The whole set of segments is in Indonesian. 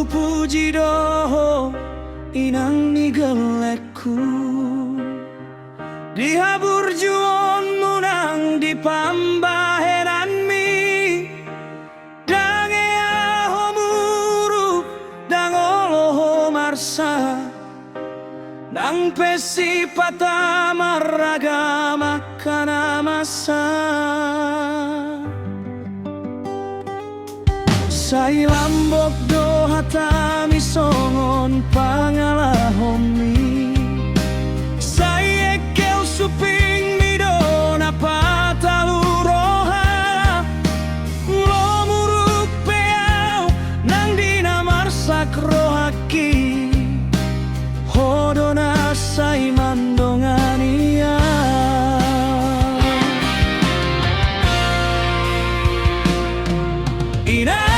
puji doho inang nigelekku dihabur juon munang di pambaheran mi dange aho muru dang oloho marsa nang pesi patama raga makana masa Sai lambok do hatami songon pangalahomi Sai ekeu suping midona pataluroha Lo muruk peau nang dina marsak rohaki Hodona sai mandongania Ina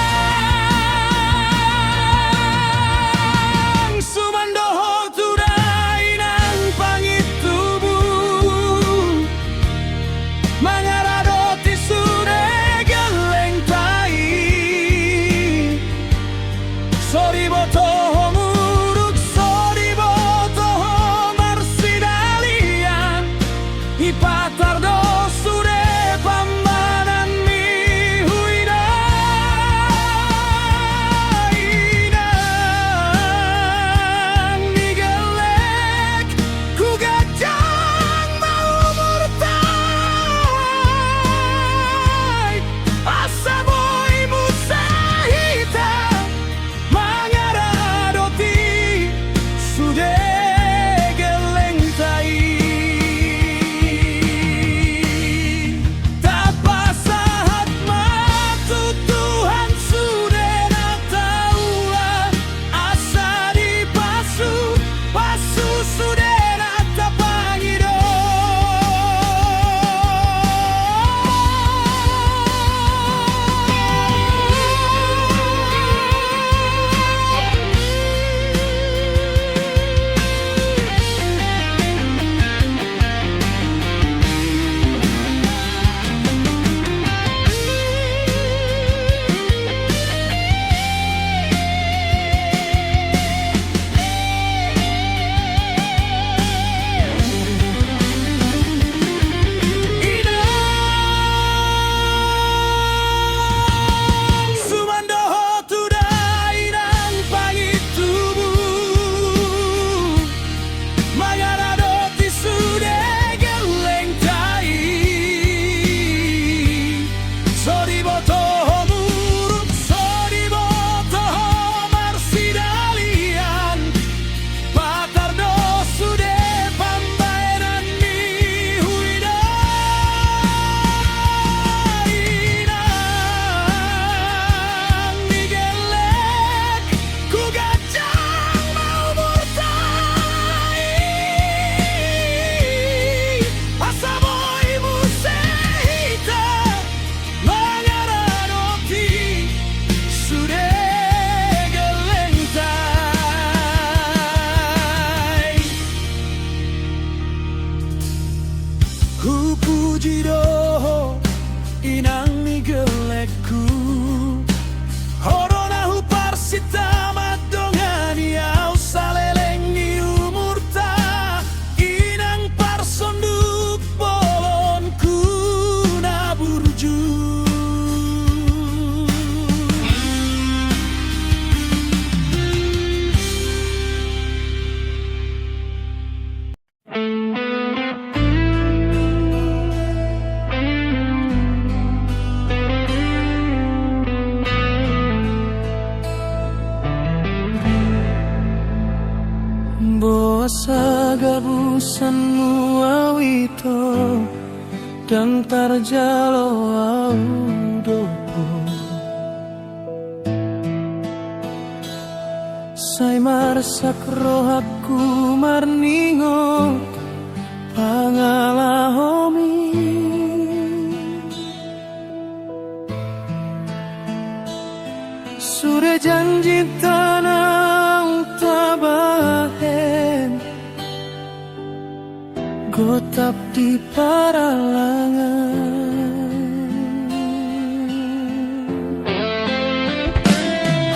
puji doho inang nigelekku Horona hu parsita madongani au saleleng ni umurta Inang parsonduk bolonku naburju Boasa gabusanmu awito dan tarjalo audopo Sai marsak rohaku marningo pangalahomi Sudah janji tanah tabahen Gotap di paralangan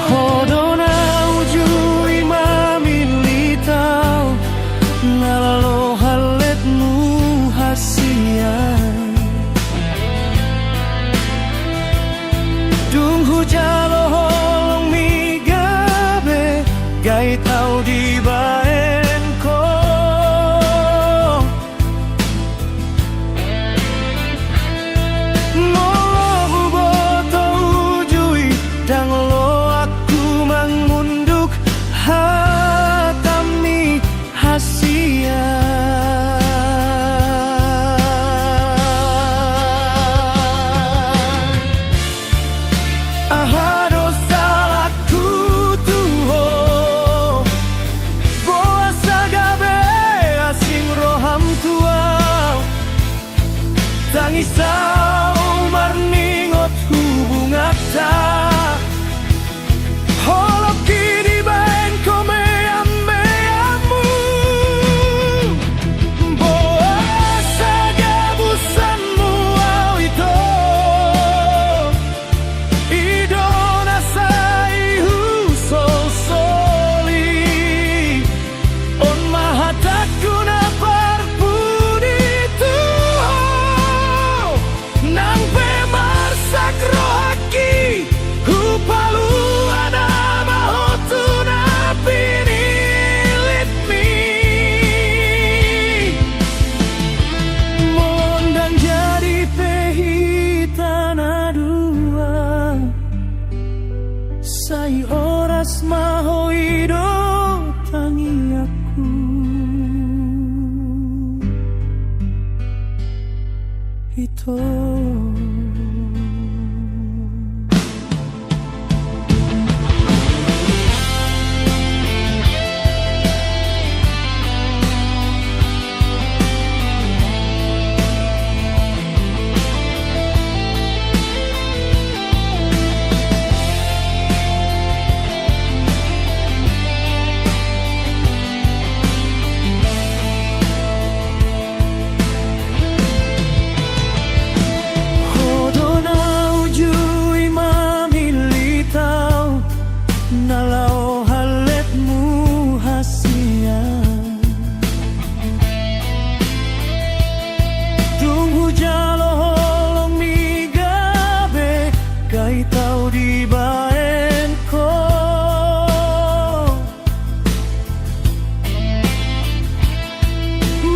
Hodona Kai tahu di baenko Molo boto ujui Dang lo aku mengunduk Hatami hasia Ahado salahku tuho Boa sagabe asing roham tua Tangisau marningot hubungat ta Holok kini baen kome ambeamu Boa sagabusanmu au ito Idona sai husol soli On mahatakuna parpudi tuho Nang pemarsak rohaki Hupalu ada mahotuna pinilit mi Mondang jadi pehitana dua Sai oras maho ido tangi aku Ito Hodona ujui mamilitau Nalau haletmu hasia Tunggu jalo holong migabe Kai tau di baenko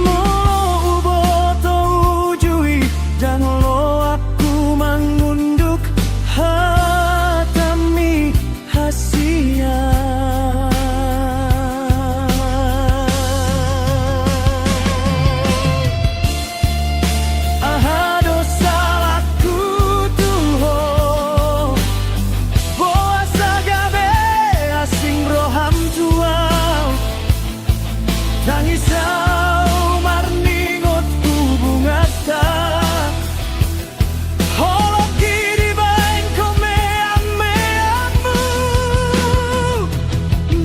Molo boto ujui Dan lo aku mengunduk Hatami hasia Ahado salahku tuho Boa sagabe asing roham tuau Tangisau marningot hubungat ta Holok kini bain kome ameamu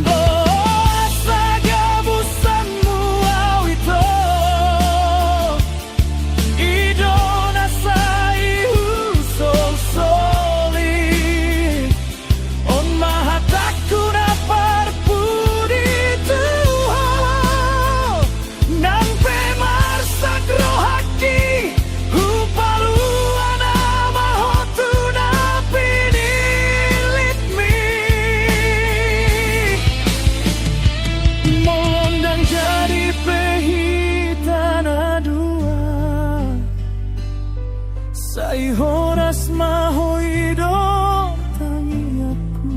Boa sagabusanmu au ito Idona sai husol soli On mahatakuna parpudi tuho Nang pemarsak rohaki Hupalu ana mahotuna pinilit mi Mondang jadi pehitana dua Sai horas maho ido tangi aku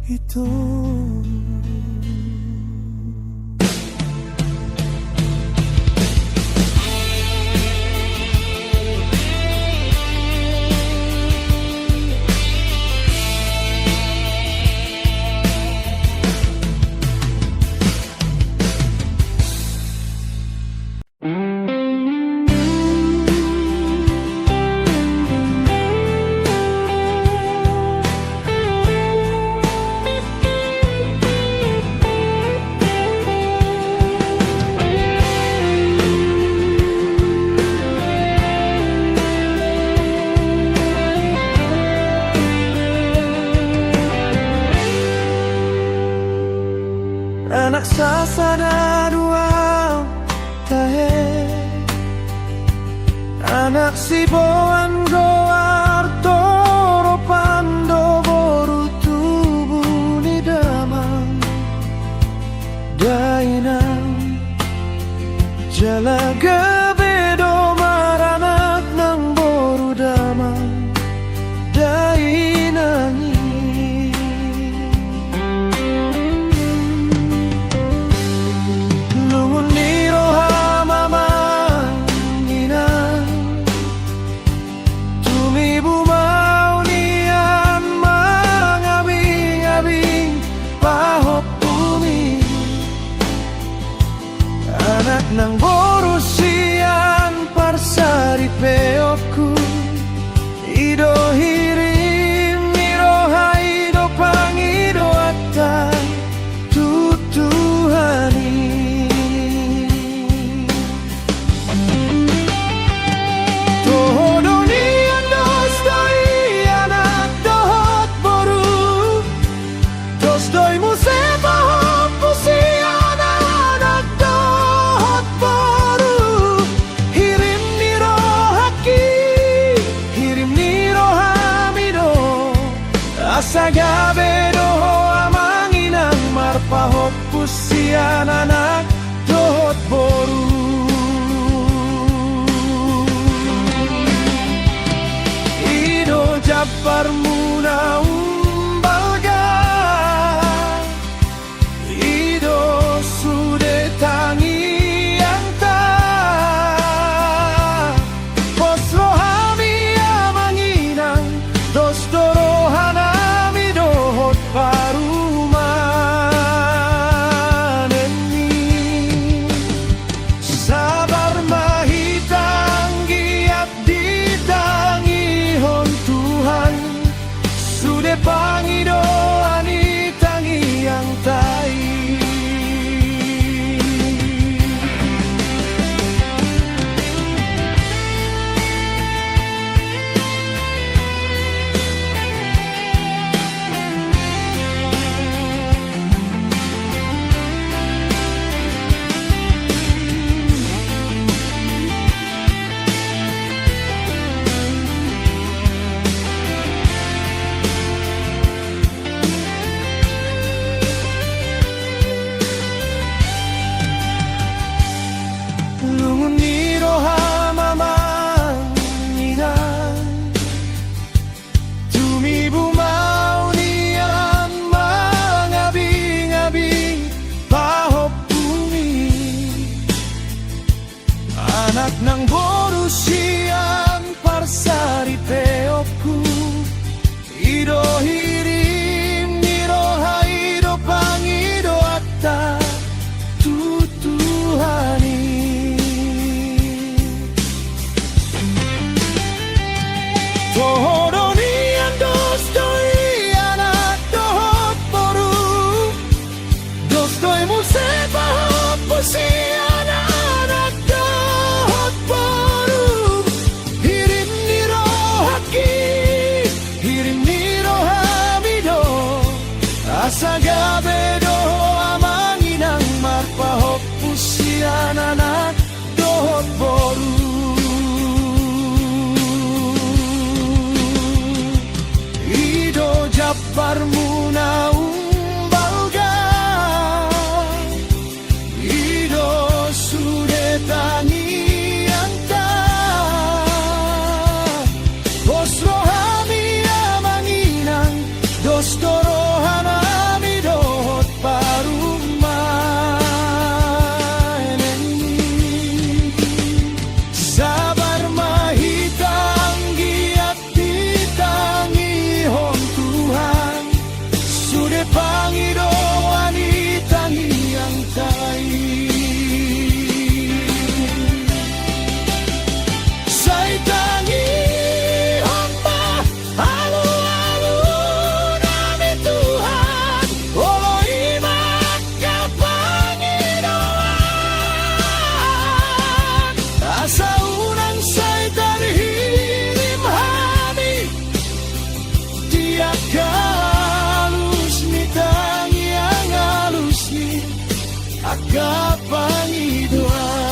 Itu Asa gabe doho amanginang marpahop pusian anak dohot boru. Ido Japar muna umbalga, Ido sude tangi yang ta pos rohami amanginang dos dorohana Pangido ani tangi yang tai. Anak ng borusian parsari teopku, Ido hirim niro haido pangido atta tutuhani. Tohodoni andos doi anak dohot boru, dos doi musepa pusian. Asa gabe doho amanginang marpahop pusian anak dohot boru. Ido Japar muna umbalga, Ido sude tangi anta pos rohami amanginang dos dorohana Pangido ani tangi yang tai. Sai tangi hamba alu-alu nami Tuhan, olo imat ka Pangidoan. Asa unang sai tarhirim hami tiap tangi yang halus ni agak Pangidoan.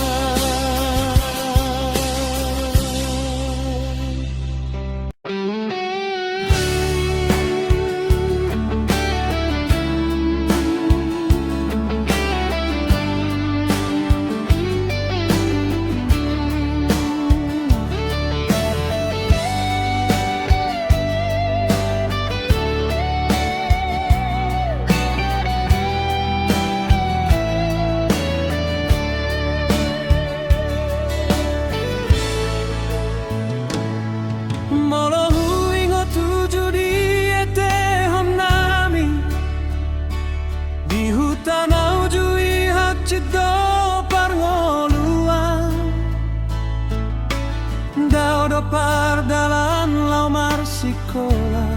Pardalan lau marsikola,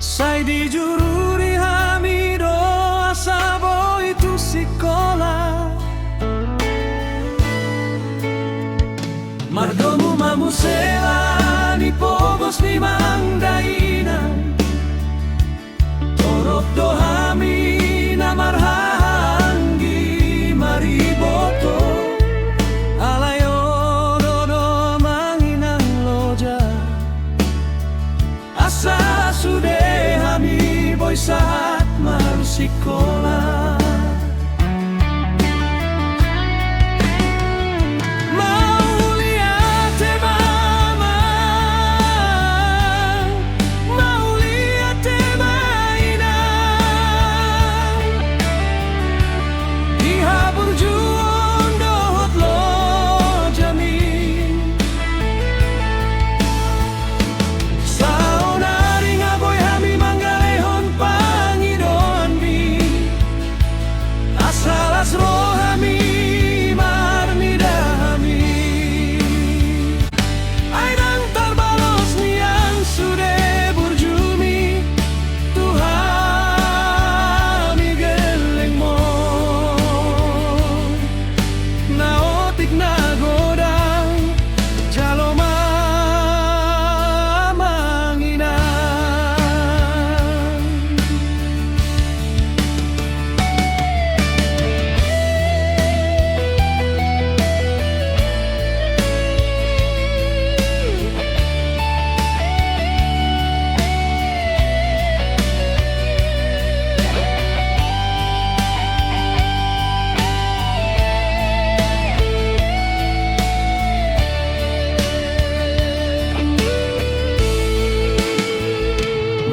sai di juru di hamido asabo itu sikola. Mardomu mamusela ni pobos ni mangdaina, torok dohami na marhangi mariboto. asa sude hami boy saat marsikola. Mau lihat mama, mau lihat mainan, iha berjuang dohot lo jamin. Saonari ngaboy hami manggalehon pangidoan mi, asalas roh hami marnida hami. Airang tarbalos niang sude burjumi, Tuhan mi geleng mo. Naotik na godang jalo manginan.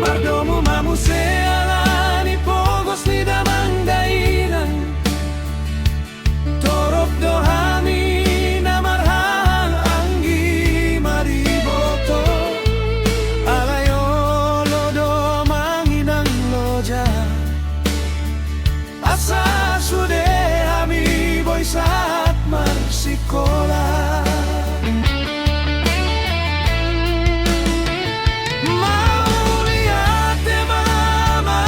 Mardomo mamusealani pogos ni damang dairan, torok dohami na marhang anggi mariboto, alayolo do manginang loja, asa sude hami boy saat marsikola. Mau lihat mama,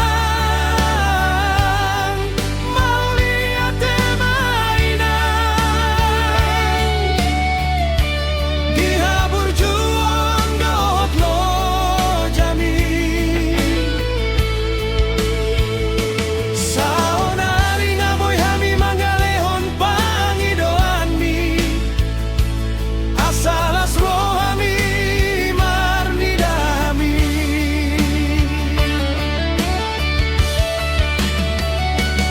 mau lihat mainan, dia berjuang dohot lo jamin. Saonari ngaboy hami manggalehon pangidoan mi, asalas roh hami marnida hami.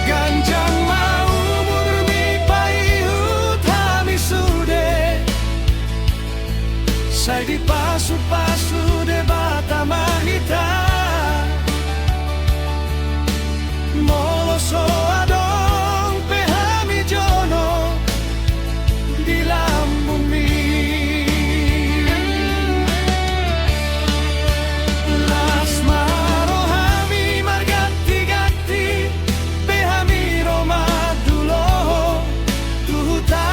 Ganjang mau murmi paihut hami sude, say di pasu-pasu de bata mahita, moloso adong pe hami jono di lambung mi. Las maro hami margatti-gatti pe hami romadulo, tuhuta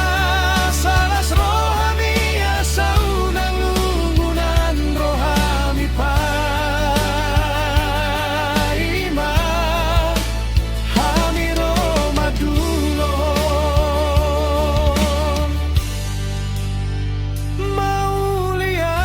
salas roh hami asa unang lungunan roh hami paima, hami romadulo. Mau lihat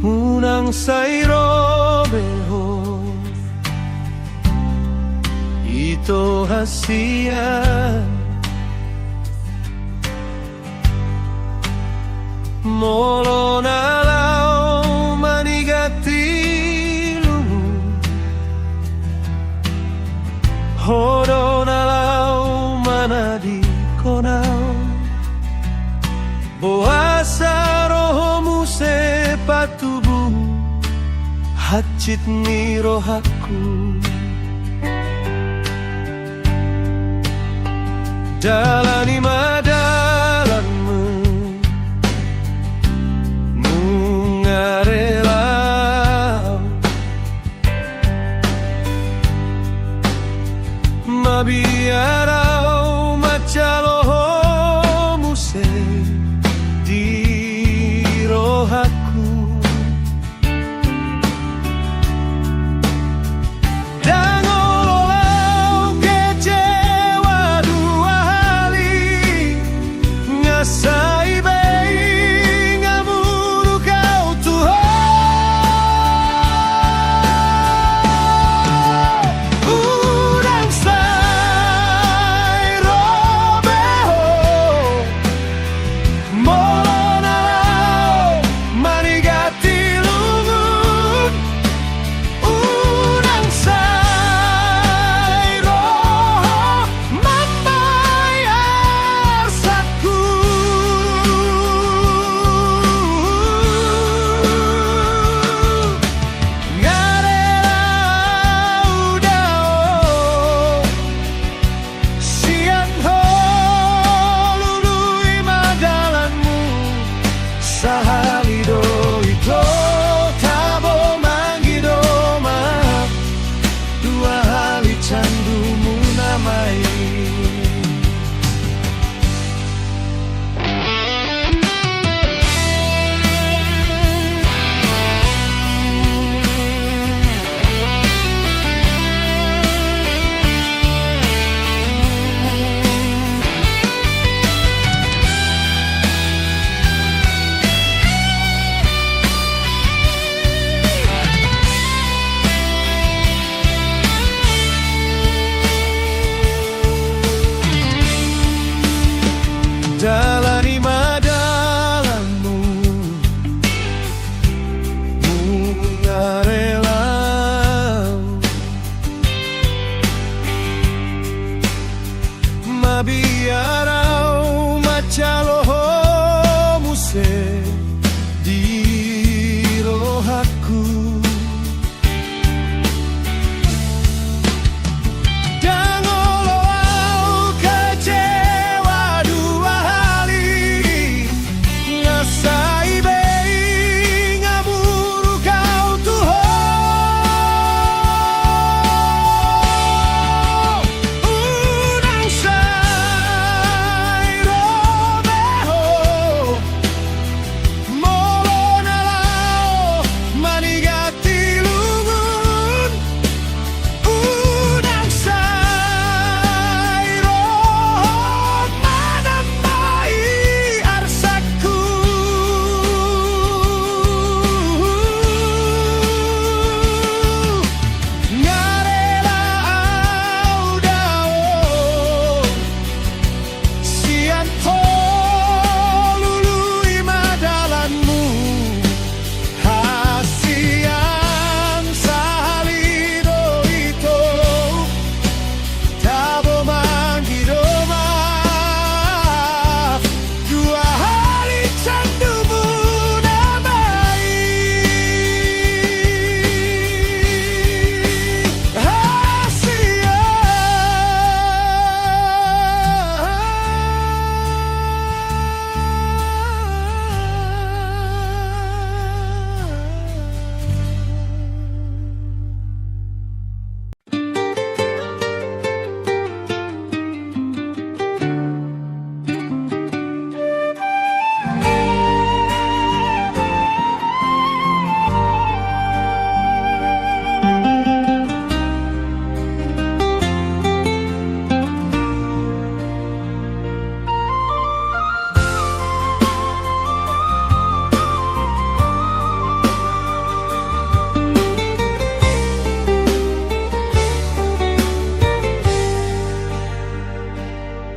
unang sayro beho, ito hasian, molo nalau manigati lumu, hodo nalau manadi konau, boasa rohomu sepatubu, hacit ni rohaku. Jalani madalanmu, munga sahalido ito tabo manggido maaf dua hali candumu namai. Jalani madalanmu mungarela mabiarau macaloho muse di rohaku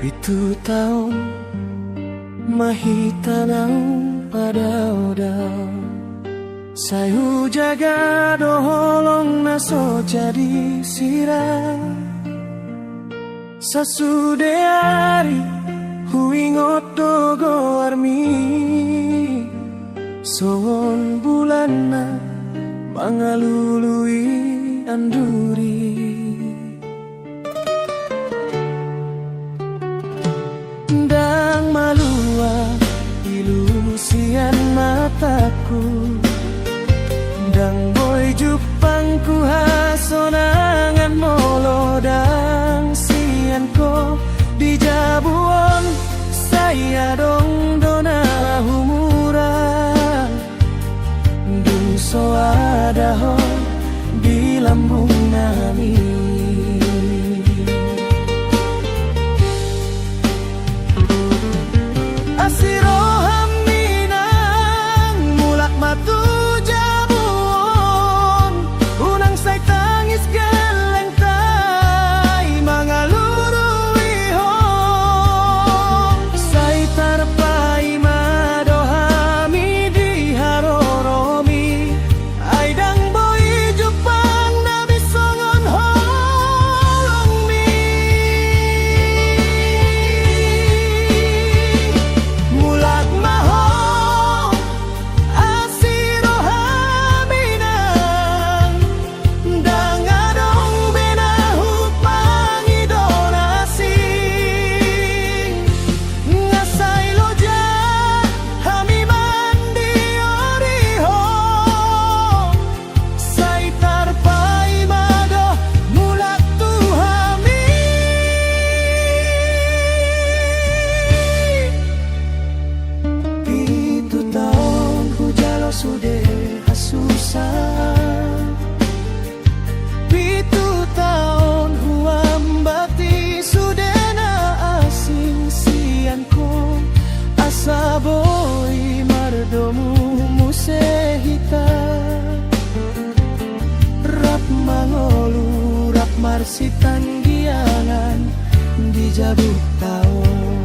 Itu tahun mahitanang pada odau sayu jaga doholong naso jadi sirah sasudeari huingot dogo armi sowon bulana mangalului anduri dang malua ilusian mataku dang boy jupangku hasonangan molo dang sianko di jabuon saya dong dona humura duso adaho di lambung nami Asiroham minang mulak matu musehita rap mangolu rap marsitan giangan di jabuk taon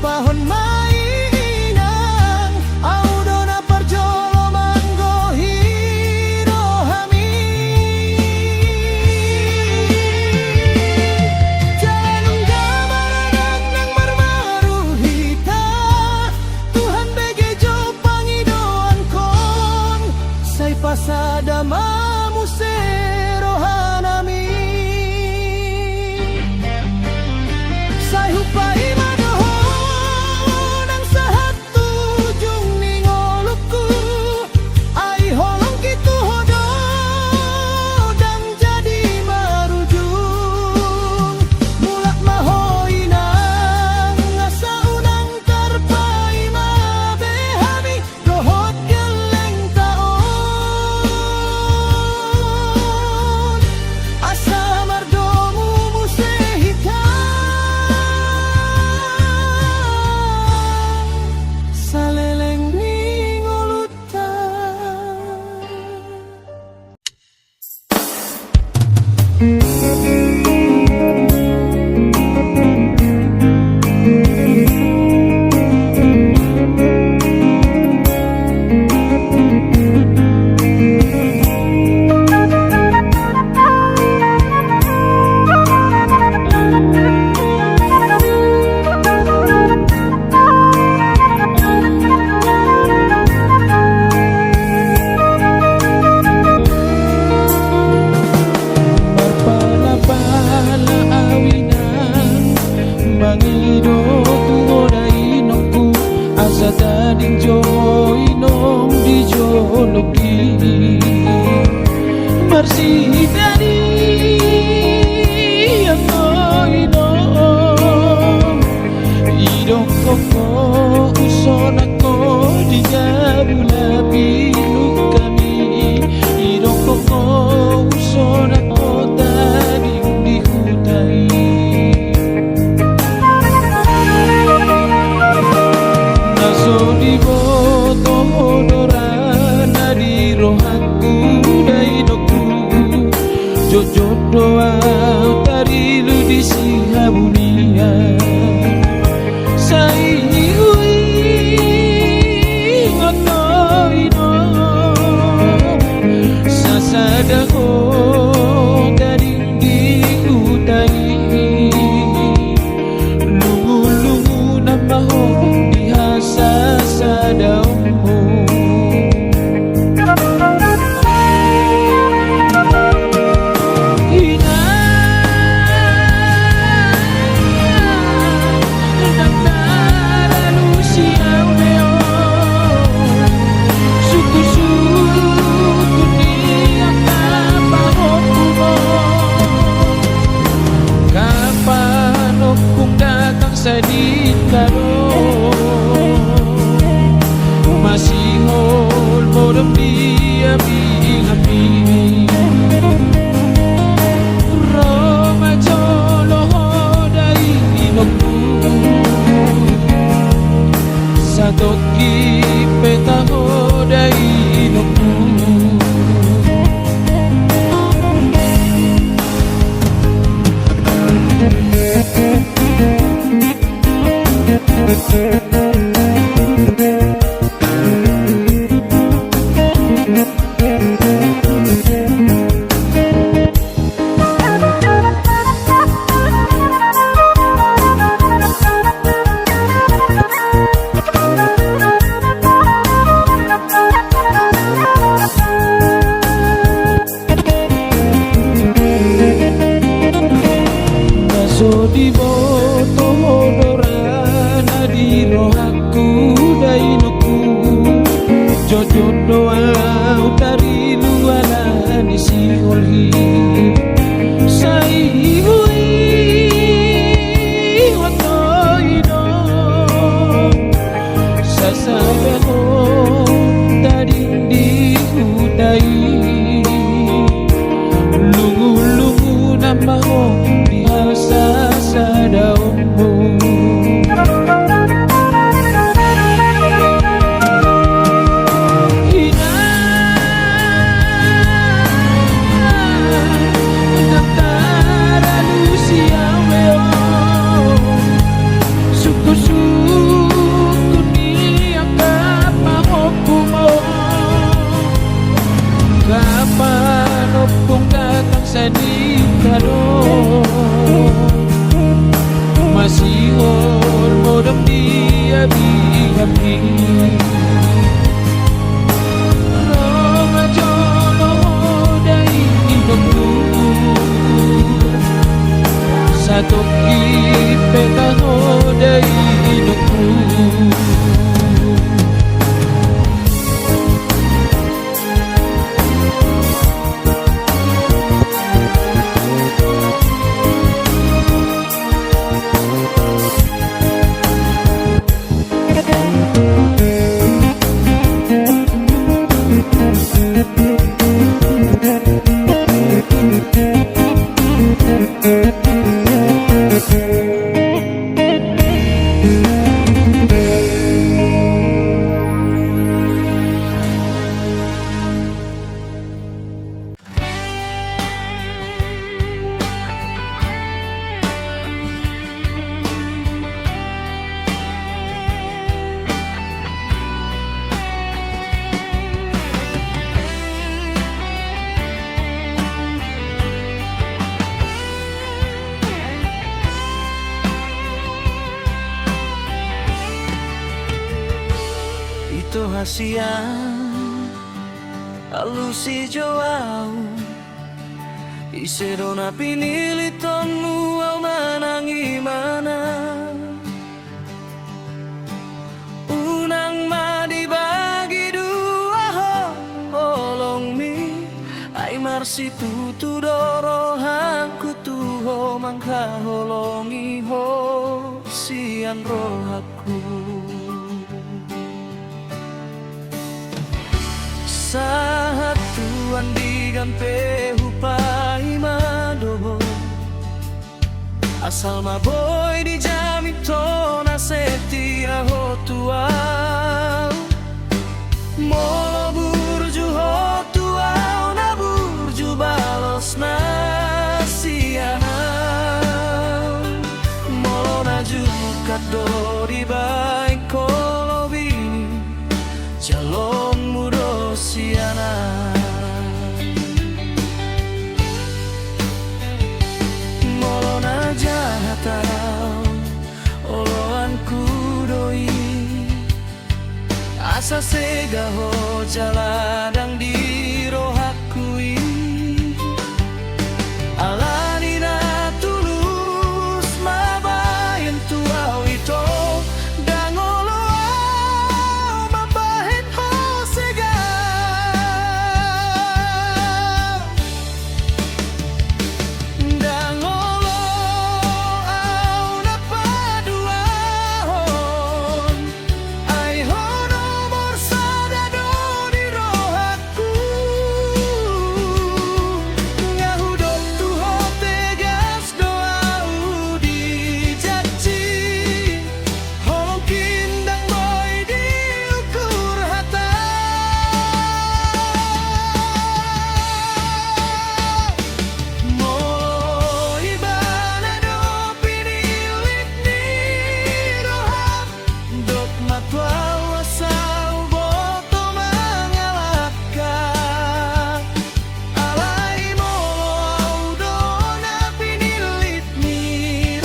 pahon mainang audona parjolo manggo hirohami jalan gamaranang nang marmaru hita Tuhan begejo pangidoan kon say pasada mamu serohanami say hupai Lungu-lungu na maho biasa sa hoki peta hodei hidupku. Ito hasiang alusi joau isero na pinili tonu au manangi mana unang madibagi dua holong mi ai marsi tutu doro hangku tuho mangka holongi ho sian rohaku. Saat tuan digampe hupai mado asal maboy dijamit tona setia ho tuau molo burju ho tuau na burju balos na siana molo na jukat do di baik kolo bini jalon mudo siana molona jahatau oloan kudoi asa segaho jaladang di rohakui alani na tulus mabayan tuau ito dangolo mabahen ho sega dangolo au na paduahon ai ho nomor sadado di rohaku ngahudok tuho tegas doau di janji holong kindang boy diukur hata molo ibana do pinilit ni roham dok matwal asau boto mangalapkan alai molo dona pinilit ni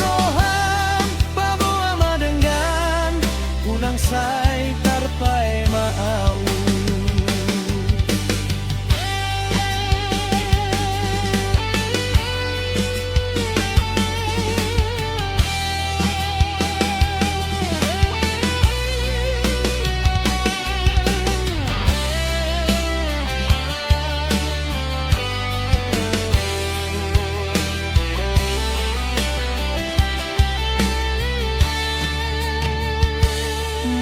roham baboa madenggan unang sai tarpai maau.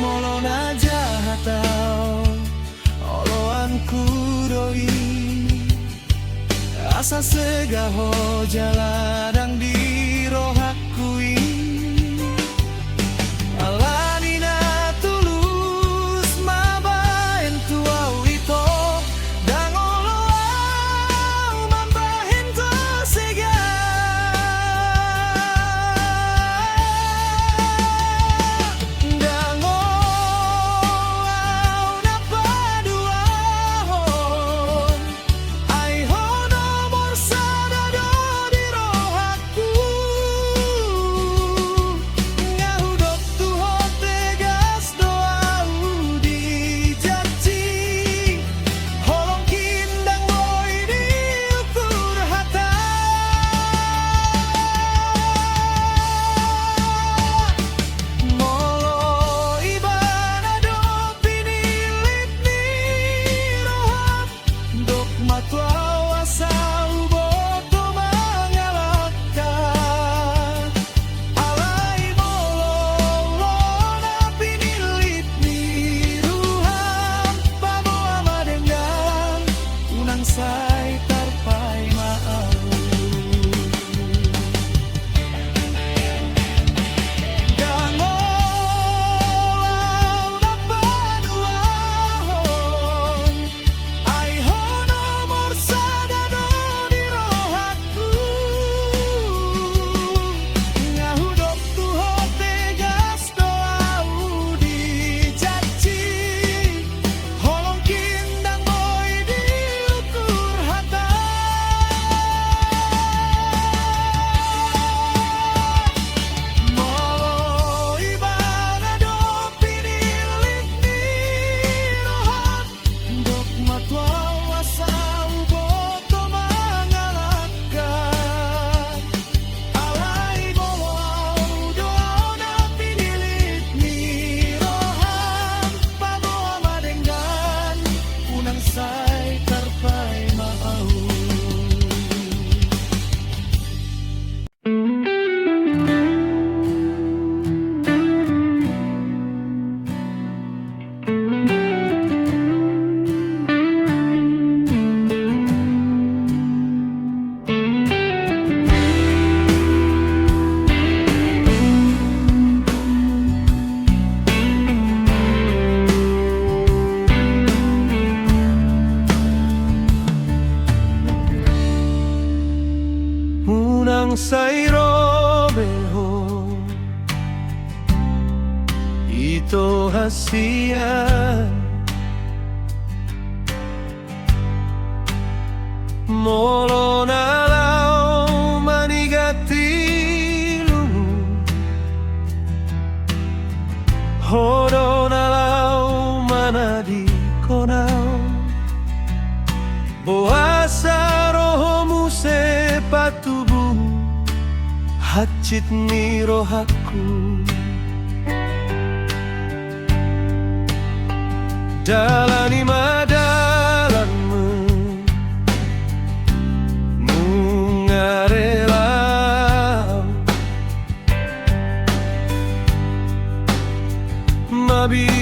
Molona jahatau oloan kudoi asa segaho jaladang di rohakui alani na tulus mabahen tuau ito dangolo au mabahen to sega dangolo au na paduahon ai ho nomor sadado di rohaku ito hasian Molo na lao manigatilumu Hodo na lao manadi konao Boasa rohomu sepatubu Hacit ni rohaku Dalani madalanmu Mungarelau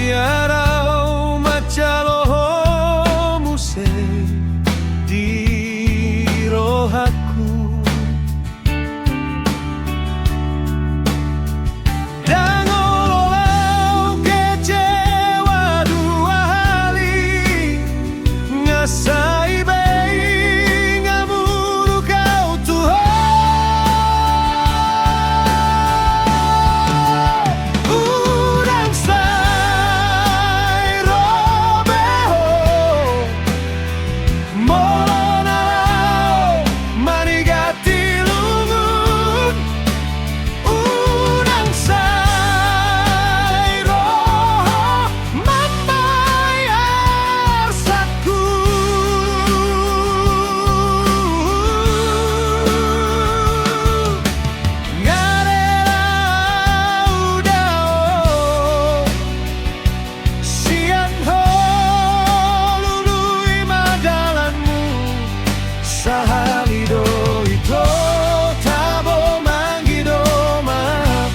Mabiarau macalohomu se di rohaku Dangololau kecewa dua hali Ngasai bei ngamuru kau Tuhan Udang sai robeho Molonau manigati lungun Udang sai roho membayar saku Ngarelau dao Sian ho lului madalanmu Sahalido ito tabo manggido maaf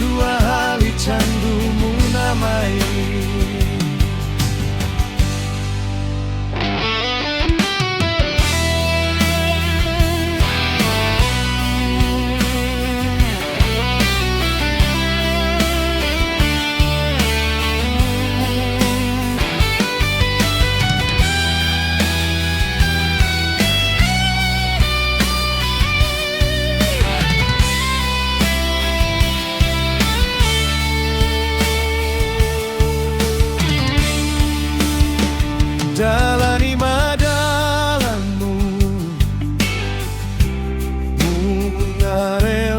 Dua hali candumu namai Dalani madalanmu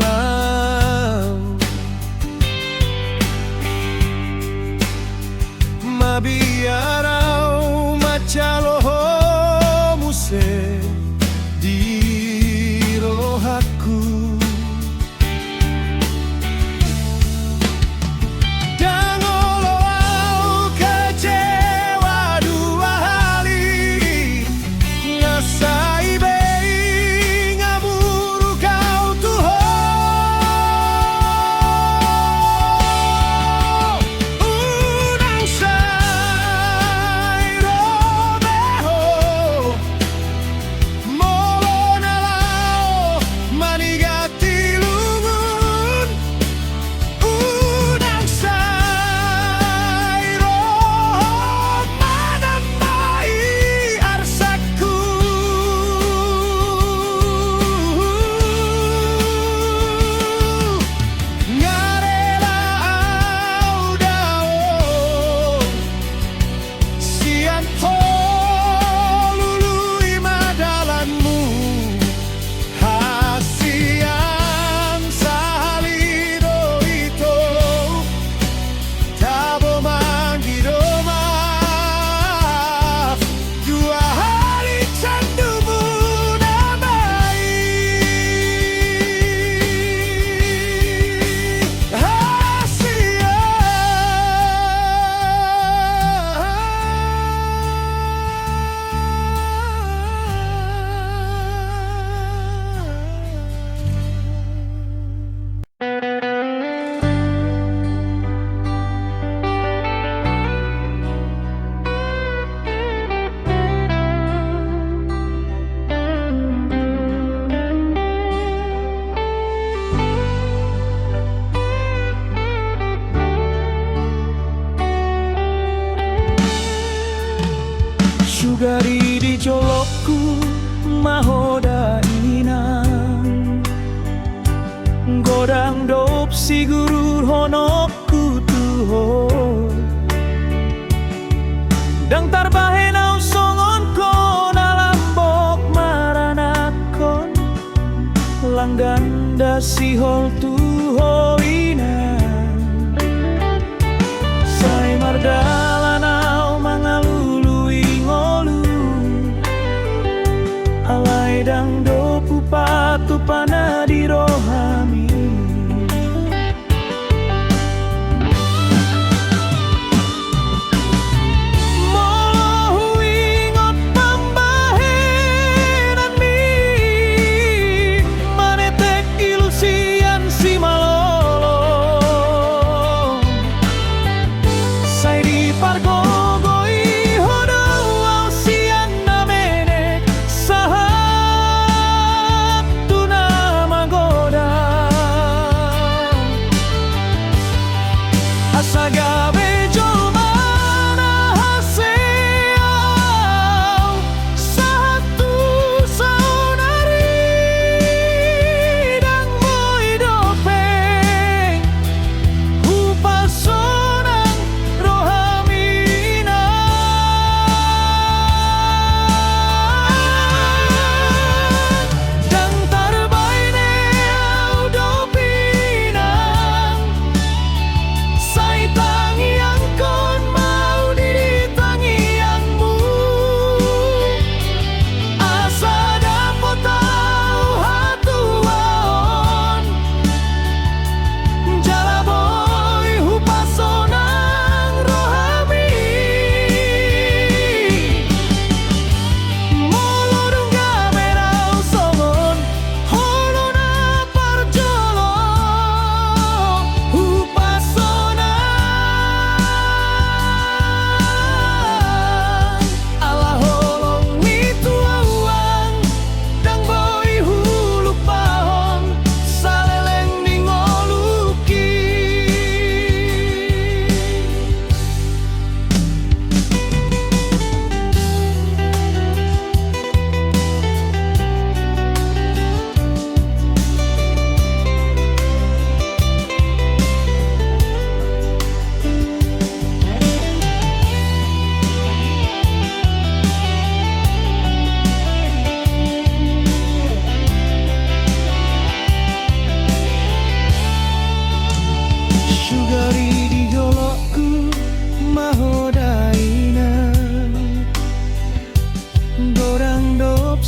Mungarelau Mabiarau macalohomu se di rohaku Dangololau kecewa dua hali Ngasai bei ngamuru kau Tuhan Udang sai robeho Molonau manigati lungun Udang sai roho manambai arsaku Ngarelau dao Sian ho lului madalanmu Hasian sahalido ito Tabo manggido maaf Dua hali candumu namai Sugari di jolokku mahoda inang Godang dop si guru honokku tu tuho dang tarbahe songon kon alam bok maranakon langganda sihol tuho ina say mardalanau mangalului ngolu alay dang do pupatu panadi rohami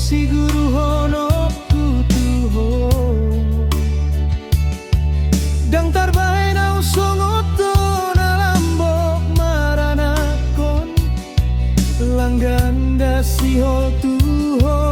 si guru honok tuho dang tarbahe nau songoton alam bok maranakon langganda sihol tuho